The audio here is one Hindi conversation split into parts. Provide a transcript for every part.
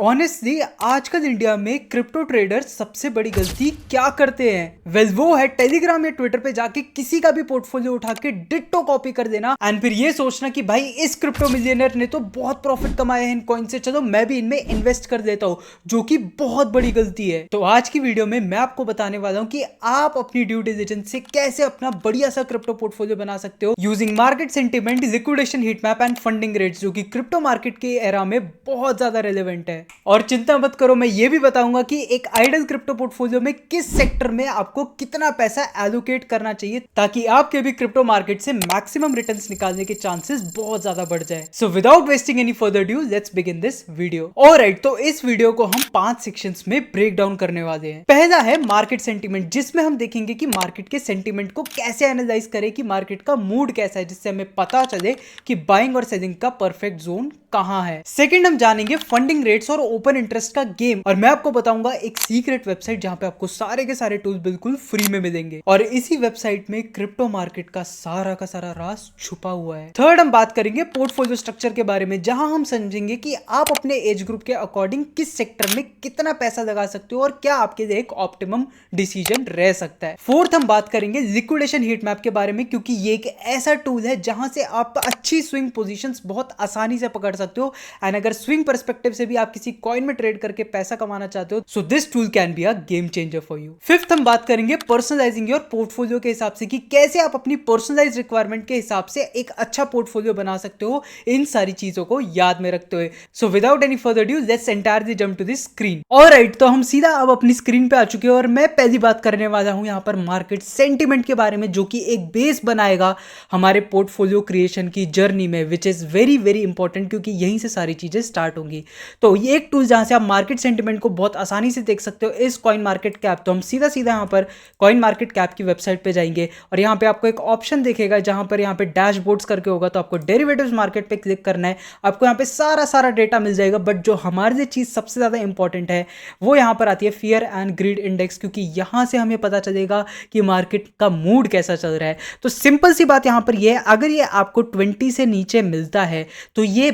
ऑनेस्टली आजकल इंडिया में क्रिप्टो ट्रेडर्स सबसे बड़ी गलती क्या करते हैं? वो है टेलीग्राम या ट्विटर पे जाके किसी का भी पोर्टफोलियो उठा के डिट्टो कॉपी कर देना एंड फिर ये सोचना कि भाई इस क्रिप्टो मिलियनर ने तो बहुत प्रॉफिट कमाए हैं इन कॉइन से, चलो मैं भी इनमें इन्वेस्ट कर देता हूं, जो कि बहुत बड़ी गलती है। तो आज की वीडियो में मैं आपको बताने वाला हूं कि आप अपनी ड्यू डिलिजेंस से कैसे अपना बढ़िया सा क्रिप्टो पोर्टफोलियो बना सकते हो using market sentiment, liquidation heat map and funding rates, जो कि क्रिप्टो मार्केट के एरा में बहुत ज्यादा रेलेवेंट है। और चिंता मत करो, मैं ये भी बताऊंगा कि एक आइडल क्रिप्टो पोर्टफोलियो में किस सेक्टर में आपको कितना पैसा एलोकेट करना चाहिए ताकि आपके भी क्रिप्टो मार्केट से मैक्सिमम रिटर्न्स निकालने के चांसेस बहुत ज्यादा बढ़ जाए। So without wasting any further due, let's begin this video. Alright, तो इस वीडियो को हम 5 सेक्शंस में ब्रेक डाउन करने वाले हैं। पहला है मार्केट सेंटीमेंट, जिसमें हम देखेंगे कि मार्केट के सेंटीमेंट को कैसे एनालाइज करें, कि मार्केट का मूड कैसा है, जिससे हमें पता चले कि बाइंग और सेलिंग का परफेक्ट जोन कहां है। सेकंड, हम जानेंगे फंडिंग रेट्स और ओपन इंटरेस्ट का गेम, और मैं आपको बताऊंगा एक सीक्रेट वेबसाइट जहां पे आपको सारे के सारे टूल्स बिल्कुल फ्री में मिलेंगे, और इसी वेबसाइट में क्रिप्टो मार्केट का सारा राज छुपा हुआ है। थर्ड, हम बात करेंगे पोर्टफोलियो स्ट्रक्चर के बारे में, जहां हम समझेंगे कि आप अपने एज ग्रुप के अकॉर्डिंग किस सेक्टर में कितना पैसा लगा सकते हो और क्या आपके लिए एक ऑप्टिमम डिसीजन रह सकता है। फोर्थ, हम बात करेंगे लिक्विडेशन हीट मैप के बारे में, क्योंकि ये एक ऐसा टूल है जहां से आप अच्छी स्विंग पोजीशंस बहुत आसानी से पकड़ सकते हो, एंड अगर स्विंग पर्सपेक्टिव से भी आप किसी कॉइन में ट्रेड करके पैसा कमाना चाहते हो, so this tool can be a game changer for you. Fifth, हम बात करेंगे पर्सनलाइजिंग योर पोर्टफोलियो के हिसाब से, कि कैसे आप अपनी पर्सनलाइज रिक्वायरमेंट के हिसाब से एक अच्छा पोर्टफोलियो बना सकते हो इन सारी चीजों को याद में रखते हुए। So without any further due, let's entirely jump to the screen. Alright, तो हम सीधा अब अपनी स्क्रीन पे आ चुके हैं, और मैं पहली बात करने वाला हूं यहां पर मार्केट सेंटीमेंट के बारे में, जो कि एक बेस बनाएगा हमारे पोर्टफोलियो क्रिएशन की जर्नी में, which is very very important, क्योंकि यहीं से सारी चीजें स्टार्ट होंगी। तो ये एक टूल जहां से आप मार्केट सेंटीमेंट को बहुत आसानी से देख सकते हो इस कॉइन मार्केट कैप। तो हम सीधा यहां पर कॉइन मार्केट कैप की वेबसाइट पे जाएंगे, और यहां पे आपको एक ऑप्शन दिखेगा जहां पर यहां पे डैशबोर्ड्स करके होगा, तो आपको डेरिवेटिव्स मार्केट पे क्लिक करना है। आपको यहां पे सारा डेटा मिल जाएगा, बट जो हमारे लिए चीज सबसे ज्यादा इंपॉर्टेंट है वो यहां पर आती है फियर एंड ग्रीड इंडेक्स, क्योंकि यहां से हमें पता चलेगा कि मार्केट का मूड कैसा चल रहा है। तो सिंपल सी बात यहां पर यह है, अगर ये आपको 20 से नीचे मिलता है तो ये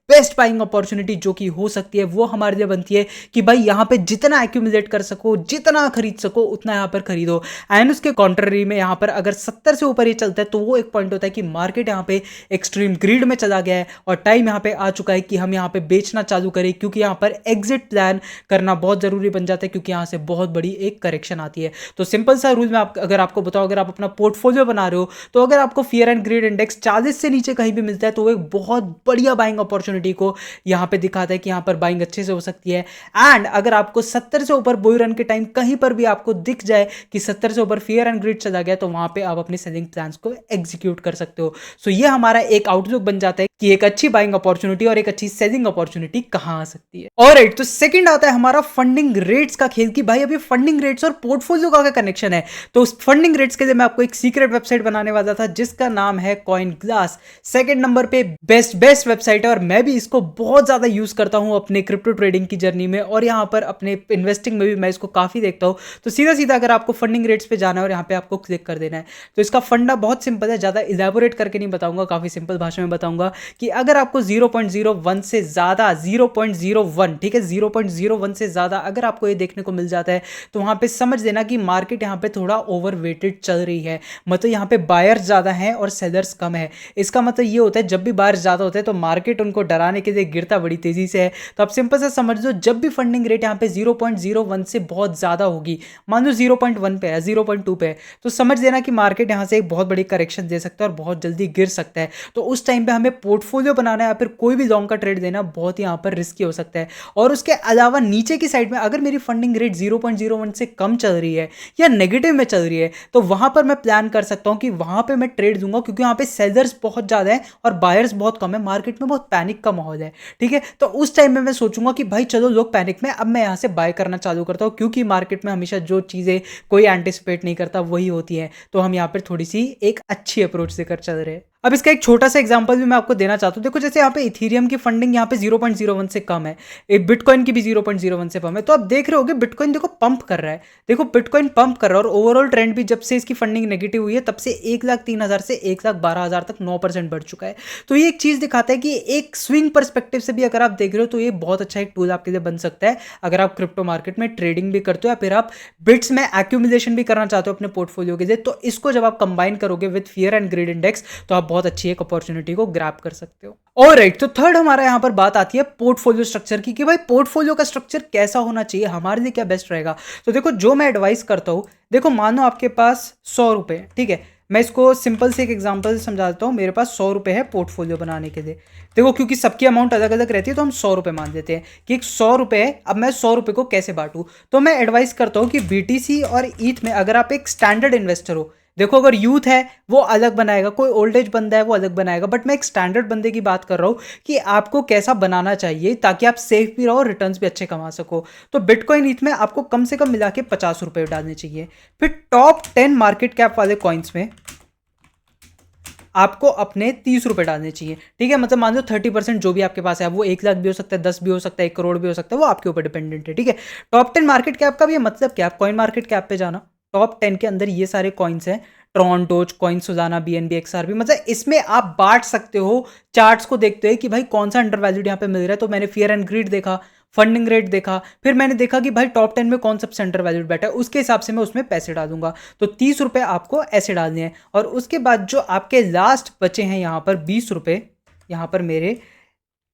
बेस्ट बाइंग अपॉर्चुनिटी जो कि हो सकती है वो हमारे लिए बनती है कि भाई यहां पे जितना एक्यूमुलेट कर सको, जितना खरीद सको उतना यहां पर खरीदो। एंड उसके कॉन्ट्ररी में यहां पर अगर 70 से ऊपर ये चलता है तो वो एक पॉइंट होता है कि मार्केट यहां पे एक्सट्रीम ग्रीड में चला गया है और टाइम यहां पे आ चुका है कि हम यहां पे बेचना चालू करें, क्योंकि यहां पर एग्जिट प्लान करना बहुत जरूरी बन जाता है, क्योंकि यहां से बहुत बड़ी एक करेक्शन आती है। तो सिंपल सा रूल मैं अगर आपको बताऊं, अगर आप अपना पोर्टफोलियो बना रहे हो तो अगर आपको फियर एंड ग्रीड इंडेक्स 40 से नीचे कहीं भी मिलता है तो वो एक बहुत बढ़िया बाइंग अपॉर्चुनिटी को यहां पे दिखाता है कि यहां पर बाइंग अच्छे से हो सकती है। एंड अगर आपको 70 से ऊपर बुल रन के टाइम कहीं पर भी आपको दिख जाए कि 70 से ऊपर फियर एंड ग्रिड चला गया, तो वहां पे आप अपने सेलिंग प्लान्स को एग्जीक्यूट कर सकते हो। सो ये हमारा एक आउटलुक बन जाता है कि एक अच्छी बाइंग अपॉर्चुनिटी और एक अच्छी सेलिंग अपॉर्चुनिटी कहां आ सकती है। ऑलराइट, तो सेकंड आता है हमारा फंडिंग रेट्स का खेल, कि भाई अभी फंडिंग रेट्स और पोर्टफोलियो का क्या कनेक्शन है। तो उस फंडिंग रेट्स के लिए मैं आपको एक सीक्रेट वेबसाइट बनाने वाला था जिसका नाम है कॉइन ग्लास। सेकंड नंबर पे बेस्ट वेबसाइट है, और मैं भी इसको बहुत ज्यादा यूज करता हूं अपने क्रिप्टो ट्रेडिंग की जर्नी में, और यहां पर अपने इन्वेस्टिंग में भी मैं इसको काफी देखता हूं। तो सीधा अगर आपको फंडिंग रेट्स पे जाना है और यहां पे आपको क्लिक कर देना है, तो इसका फंडा बहुत सिंपल है, ज्यादा इलैबोरेट करके नहीं बताऊंगा, काफी सिंपल भाषा में बताऊंगा कि अगर आपको 0.01 से ज्यादा 0.01, ठीक है, 0.01 से ज्यादा अगर आपको ये देखने को मिल जाता है तो वहां पे समझ लेना कि मार्केट यहां पे थोड़ा ओवरवेटेड चल रही है, मतलब यहां पे बायर्स ज्यादा हैं और सेलर्स कम है। इसका मतलब ये होता है जब भी बायर्स ज्यादा होते हैं तो मार्केट उनको डराने के लिए गिरता बड़ी तेजी से है। तो आप सिंपल से समझ लो, जब भी फंडिंग रेट यहां पे 0.01 से बहुत ज्यादा होगी, मान लो 0.1 पे है, 0.2 पे है, तो समझ लेना कि मार्केट यहां से एक बहुत बड़ी करेक्शन दे सकता है और बहुत जल्दी गिर सकता है। तो उस टाइम पे हमें पोर्टफोलियो बनाना है या फिर कोई भी लॉन्ग का ट्रेड देना बहुत यहां पर रिस्की हो सकता है। और उसके अलावा नीचे की साइड में अगर मेरी फंडिंग रेट 0.01 से कम चल रही है या नेगेटिव में चल रही है, तो वहां पर मैं प्लान कर सकता हूं कि वहां पे मैं ट्रेड दूंगा, क्योंकि वहां पे सेलर्स बहुत ज्यादा है और बायर्स बहुत कम है, मार्केट में बहुत पैनिक का माहौल है, ठीक है। तो उस टाइम में मैं सोचूंगा कि भाई चलो लोग पैनिक में, अब मैं यहां से बाय करना चालू करता हूं, क्योंकि मार्केट में हमेशा जो चीजें कोई एंटिसिपेट नहीं करता वही होती है। तो हम यहां पर थोड़ी सी एक अच्छी अप्रोच देकर चल रहे हैं। अब इसका एक छोटा सा एग्जांपल भी मैं आपको देना चाहता हूँ। देखो जैसे यहाँ पे इथेरियम की फंडिंग यहाँ पे 0.01 से कम है, एक बिटकॉइन की भी 0.01 से कम है। तो आप देख रहे होगे बिटकॉइन देखो पंप कर रहा है, देखो बिटकॉइन पंप कर रहा है। और ओवरऑल ट्रेंड भी जब से इसकी फंडिंग नेगेटिव हुई है तब से 1,03,000 से 1,12,000 तक 9% बढ़ चुका है। तो ये एक चीज़ दिखाता है कि एक स्विंग परस्पेक्टिव से भी अगर आप देख रहे हो तो ये बहुत अच्छा एक टूल आपके लिए बन सकता है, अगर आप क्रिप्टो मार्केट में ट्रेडिंग भी करते हो या फिर आप बिट्स में एक्यूमुलेशन भी करना चाहते हो अपने पोर्टफोलियो के लिए। तो इसको जब आप कंबाइन करोगे with fear and greed index तो आप बहुत अच्छी एक अपॉर्चुनिटी को ग्रैब कर सकते हो। ऑलराइट, तो थर्ड हमारा यहां पर बात आती है पोर्टफोलियो स्ट्रक्चर की, कि भाई पोर्टफोलियो का स्ट्रक्चर कैसा होना चाहिए, हमारे लिए क्या बेस्ट रहेगा। तो देखो जो मैं एडवाइस करता हूं, देखो मानो आपके पास 100 रुपए, ठीक है, मैं इसको सिंपल से एक एग्जांपल समझा देता हूँ। मेरे पास 100 रुपए है पोर्टफोलियो बनाने के लिए। देखो क्योंकि सबकी अमाउंट अलग अलग रहती है तो हम 100 रुपए मान लेते हैं कि एक 100 रुपए है। अब मैं 100 रुपए को कैसे बांटूं, तो मैं एडवाइस करता हूँ कि बीटीसी और ईथ में अगर आप एक स्टैंडर्ड इन्वेस्टर हो, देखो अगर यूथ है वो अलग बनाएगा, कोई ओल्ड एज बंदा है वो अलग बनाएगा, बट मैं एक स्टैंडर्ड बंदे की बात कर रहा हूँ कि आपको कैसा बनाना चाहिए ताकि आप सेफ भी रहो और रिटर्न्स भी अच्छे कमा सको। तो बिटकॉइन ईथ में आपको कम से कम मिला के 50 रुपए डालने चाहिए। फिर टॉप 10 मार्केट कैप वाले कॉइन्स में आपको अपने 30 रुपए डालने चाहिए, ठीक है। मतलब मान लो 30% जो भी आपके पास है, वो 1 लाख भी हो सकता है, 10 भी हो सकता है, 1 करोड़ भी हो सकता है, वो आपके ऊपर डिपेंडेंट है, ठीक है। टॉप 10 मार्केट कैप का भी है, मतलब क्या, कॉइन मार्केट कैप पे जाना, टॉप 10 के अंदर ये सारे कॉइन्स हैं, ट्रॉन, डोज कॉइन, सुजाना, बीएनबी, एक्सआरपी, मतलब इसमें आप बांट सकते हो चार्ट्स को देखते हैं कि भाई कौन सा अंडर वैल्यूड यहाँ पे मिल रहा है। तो मैंने फियर एंड ग्रीड देखा, फंडिंग रेट देखा, फिर मैंने देखा कि भाई टॉप 10 में कौन सबसे अंडर वैल्यूड बैठा है, उसके हिसाब से मैं उसमें पैसे डालूंगा। तो 30 रुपए आपको ऐसे डालने हैं। और उसके बाद जो आपके लास्ट बचे हैं यहाँ पर 20 रुपए, यहाँ पर मेरे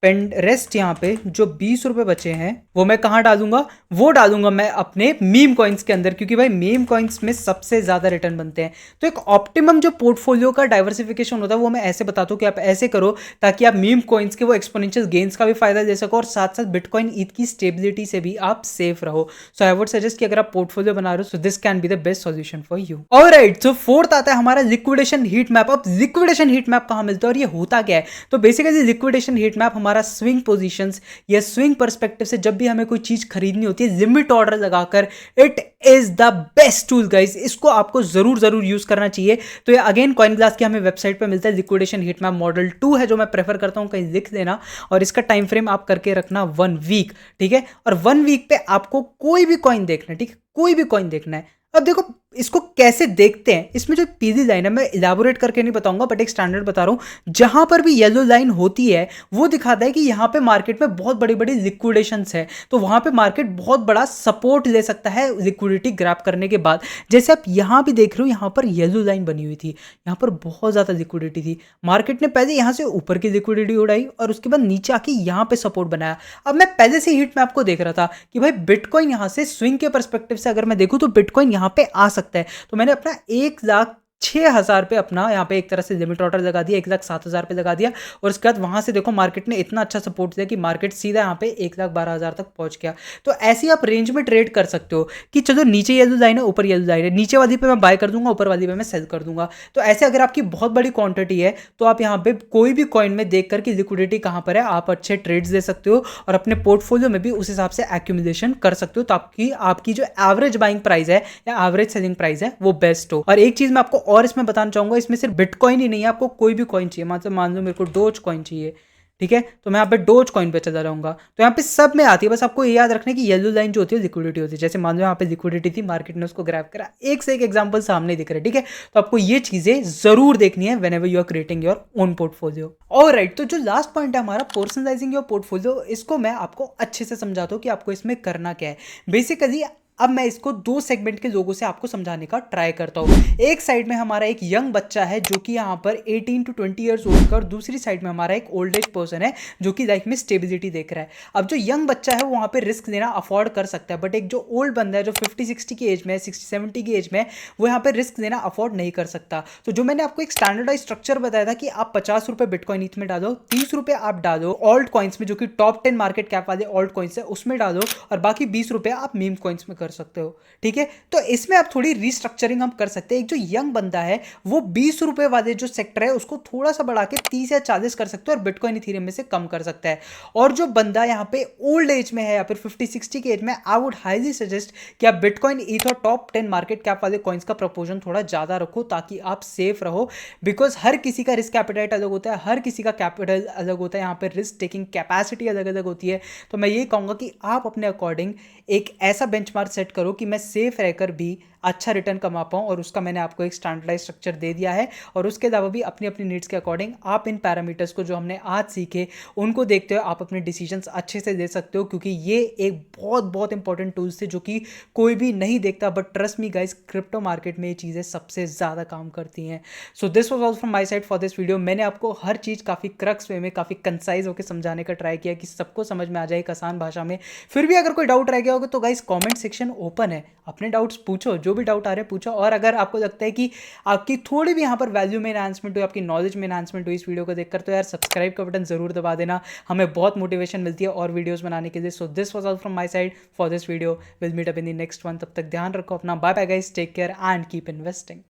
पेंड रेस्ट, यहाँ पे जो 20 रुपए बचे हैं वो मैं कहाँ डालूंगा, वो डालूंगा मैं अपने मीम कॉइन्स के अंदर, क्योंकि भाई मीम कॉइन्स में सबसे ज्यादा रिटर्न बनते हैं। तो एक ऑप्टिमम जो पोर्टफोलियो का डाइवर्सिफिकेशन होता है वो मैं ऐसे बताता हूँ कि आप ऐसे करो ताकि आप मीम कॉइन्स के वो एक्सपोनेंशियल गेन्स का भी फायदा ले सको और साथ साथ बिटकॉइन ईथ की स्टेबिलिटी से भी आप सेफ रहो। सो आई वुड सजेस्ट कि अगर आप पोर्टफोलियो बना रहे हो so this can be the best solution for you. Alright, so fourth आता है हमारा लिक्विडेशन हीट मैप। अब लिक्विडेशन हीट मैप कहाँ मिलता है और ये होता क्या है। तो बेसिकली लिक्विडेशन हीट मैप हमारा स्विंग पोजीशंस या स्विंग पर्सपेक्टिव से जब भी हमें कोई चीज खरीदनी होती है लिमिट ऑर्डर लगाकर, it is the best tool guys. इसको आपको जरूर यूज करना चाहिए। तो ये अगेन कॉइन ग्लास की हमें वेबसाइट पे मिलता है। लिक्विडेशन हीट मैप मॉडल 2 है जो मैं प्रेफर करता हूं, कहीं लिख देना। और इसका टाइम फ्रेम आप करके रखना 1 वीक, ठीक है। और 1 वीक पे आपको कोई भी कॉइन देखना है, ठीक है, कोई भी कॉइन देखना है। अब देखो इसको कैसे देखते हैं, इसमें जो पीली लाइन है मैं इलैबोरेट करके नहीं बताऊंगा बट एक स्टैंडर्ड बता रहा हूं। जहां पर भी येलो लाइन होती है वो दिखाता है कि यहां पे मार्केट में बहुत बड़ी बड़ी लिक्विडेशंस है, तो वहां पे मार्केट बहुत बड़ा सपोर्ट ले सकता है लिक्विडिटी ग्रैब करने के बाद। जैसे आप यहां भी देख रहे हो, यहां पर येलो लाइन बनी हुई थी, यहां पर बहुत ज्यादा लिक्विडिटी थी। मार्केट ने पहले यहां से ऊपर की लिक्विडिटी उड़ाई और उसके बाद नीचे आके यहां पे सपोर्ट बनाया। अब मैं पहले से हीट मैप को देख रहा था कि भाई बिटकॉइन यहां से स्विंग के परस्पेक्टिव से अगर मैं देखूं तो बिटकॉइन यहां पे आ सकता है। तो मैंने अपना 1,06,000 पे अपना यहाँ पे एक तरह से लिमिट ऑर्डर लगा दिया, 1,07,000 पे लगा दिया। और उसके बाद वहां से देखो मार्केट ने इतना अच्छा सपोर्ट दिया कि मार्केट सीधा यहाँ पे 1,12,000 तक पहुंच गया। तो ऐसे आप रेंज में ट्रेड कर सकते हो कि चलो नीचे येलो लाइन है, ऊपर येलो लाइन है, नीचे वाली पे मैं बाय कर दूंगा, ऊपर वाली पे मैं सेल कर दूंगा। तो ऐसे अगर आपकी बहुत बड़ी क्वांटिटी है तो आप यहाँ पे कोई भी कॉइन में देख कर कि लिक्विडिटी कहाँ पर है आप अच्छे ट्रेड्स दे सकते हो और अपने पोर्टफोलियो में भी उस हिसाब से एक्यूमुलेशन कर सकते हो ताकि आपकी जो एवरेज बाइंग प्राइस है या एवरेज सेलिंग प्राइस है वो बेस्ट हो। और एक चीज मैं आपको और इसमें बताना चाहूंगा, इसमें सिर्फ बिटकॉइन ही नहीं है, आपको कोई भी कॉइन चाहिए। मतलब मान लो मेरे को डोज कॉइन चाहिए, ठीक है, तो मैं यहाँ पे डोज कॉइन पे चला जाऊंगा। तो यहाँ पे सब में आती है, बस आपको ये याद रखना है कि येलो लाइन जो होती है लिक्विडिटी होती है। जैसे मान लो यहाँ पे लिक्विडिटी थी, मार्केट ने उसको ग्रैब करा, एक से एक एग्जांपल सामने दिख रहे हैं, ठीक है। तो आपको ये चीजें जरूर देखनी है whenever you are creating your own portfolio. Alright, तो जो लास्ट पॉइंट है हमारा पर्सनलाइजिंग योर पोर्टफोलियो, इसको मैं आपको अच्छे से समझाता हूँ कि आपको इसमें करना क्या है। बेसिकली अब मैं इसको 2 सेगमेंट के लोगों से आपको समझाने का ट्राई करता हूँ। एक साइड में हमारा एक यंग बच्चा है जो कि यहाँ पर 18 to 20 ईयर्स ओल्ड का, और दूसरी साइड में हमारा एक ओल्ड एज पर्सन है जो कि लाइफ में स्टेबिलिटी देख रहा है। अब जो यंग बच्चा है वो वहाँ पे रिस्क लेना अफोर्ड कर सकता है, बट एक जो ओल्ड बंदा है जो 50-60 की एज में है, 60-70 की एज में, वो यहाँ पे रिस्क लेना अफोर्ड नहीं कर सकता। तो जो मैंने आपको एक स्टैंडर्डाइज स्ट्रक्चर बताया था कि आप 50 रुपए बिटकॉइन ईथ में डालो, 30 रुपए आप डालो ऑल्ट कॉइन्स में जो कि टॉप 10 मार्केट कैप वाले ऑल्ट कॉइन्स है उसमें डालो, और बाकी 20 रुपए आप मीम कॉइन्स में कर सकते हो। ठीक है, तो इसमें आप थोड़ी रिस्ट्रक्चरिंग हम कर सकते हैं। एक जो यंग बंदा है वो 20 रुपए वाले जो सेक्टर है उसको थोड़ा सा बढ़ा के 30 या 40 कर सकते हो और बिटकॉइन इथेरियम में से कम कर सकता है। और जो बंदा यहाँ पे ओल्ड एज में है या फिर 50-60 की एज में, आई वुड हाईली सजेस्ट कि आप bitcoin, ether, top 10 market cap वाले कॉइन्स का प्रपोजन थोड़ा ज्यादा रखो ताकि आप सेफ रहो। बिकॉज हर किसी का रिस्क एपेटाइट अलग होता है, हर किसी का कैपिटल अलग होता है, यहाँ पे रिस्क टेकिंग कैपेसिटी अलग अलग होती है। तो मैं ये कहूंगा कि आप अपने अकॉर्डिंग एक ऐसा बेंचमार्क सेट करो कि मैं सेफ रहकर भी अच्छा रिटर्न कमा पाऊँ, और उसका मैंने आपको एक स्टैंडर्डाइज स्ट्रक्चर दे दिया है। और उसके अलावा भी अपनी अपनी नीड्स के अकॉर्डिंग आप इन पैरामीटर्स को जो हमने आज सीखे उनको देखते हुए आप अपने डिसीजंस अच्छे से दे सकते हो, क्योंकि ये एक बहुत बहुत इंपॉर्टेंट टूल्स थे जो कि कोई भी नहीं देखता, but trust me guys, crypto market में ये चीज़ें सबसे ज़्यादा काम करती हैं। So this was all from my side for this video. मैंने आपको हर चीज़ काफ़ी क्रक्स वे में, काफ़ी कंसाइज होकर समझाने का ट्राई किया कि सबको समझ में आ जाए एक आसान भाषा में। फिर भी अगर कोई डाउट रह गया होगा तो गाइस कमेंट सेक्शन ओपन है, अपने डाउट्स पूछो, जो भी डाउट आ रहे हैं पूछो। और अगर आपको लगता है कि आपकी थोड़ी भी यहाँ पर वैल्यू में एनहांसमेंट हुई, आपकी नॉलेज में एनहांसमेंट हुई इस वीडियो को देखकर, तो यार सब्सक्राइब का बटन जरूर दबा देना, हमें बहुत मोटिवेशन मिलती है और वीडियोस बनाने के लिए। So this was all from my side for this video. Will meet up in the next one. तब तक ध्यान रखो अपना। Bye bye guys, take care and keep investing.